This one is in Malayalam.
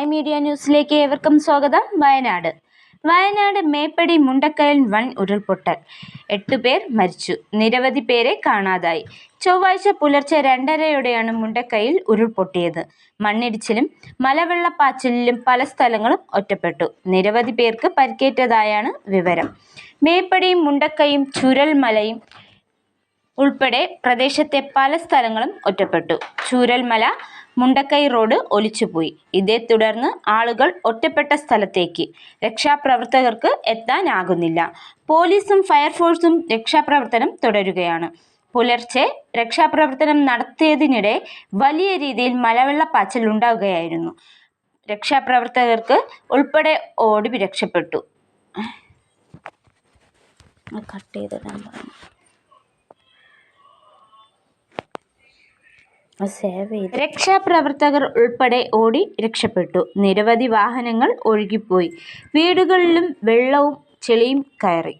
മൈ മീഡിയ ന്യൂസിലേക്ക് ഏവർക്കും സ്വാഗതം. വയനാട് മേപ്പടി മുണ്ടക്കയിൽ വൻ ഉരുൾപൊട്ടൽ, 8 പേർ മരിച്ചു, നിരവധി പേരെ കാണാതായി. ചൊവ്വാഴ്ച പുലർച്ചെ 2:30യോടെയാണ് മുണ്ടക്കയിൽ ഉരുൾപൊട്ടിയത്. മണ്ണിടിച്ചിലും മലവെള്ളപ്പാച്ചിലിലും പല സ്ഥലങ്ങളും ഒറ്റപ്പെട്ടു. നിരവധി പേർക്ക് പരിക്കേറ്റതായാണ് വിവരം. മേപ്പടിയും മുണ്ടക്കയും ചൂരൽമലയും ഉൾപ്പെടെ പ്രദേശത്തെ പല സ്ഥലങ്ങളും ഒറ്റപ്പെട്ടു. ചൂരൽമല മുണ്ടക്കൈ റോഡ് ഒലിച്ചുപോയി. ഇതേ തുടർന്ന് ആളുകൾ ഒറ്റപ്പെട്ട സ്ഥലത്തേക്ക് രക്ഷാപ്രവർത്തകർക്ക് എത്താനാകുന്നില്ല. പോലീസും ഫയർഫോഴ്സും രക്ഷാപ്രവർത്തനം തുടരുകയാണ്. പുലർച്ചെ രക്ഷാപ്രവർത്തനം നടത്തിയതിനിടെ വലിയ രീതിയിൽ മലവെള്ളപ്പാച്ചിൽ ഉണ്ടാവുകയായിരുന്നു. രക്ഷാപ്രവർത്തകർക്ക് ഉൾപ്പെടെ ഓടി രക്ഷപ്പെട്ടു. രക്ഷാപ്രവർത്തകർ ഉൾപ്പെടെ ഓടി രക്ഷപ്പെട്ടു. നിരവധി വാഹനങ്ങൾ ഒഴുകിപ്പോയി. വീടുകളിലും വെള്ളവും ചെളിയും കയറി.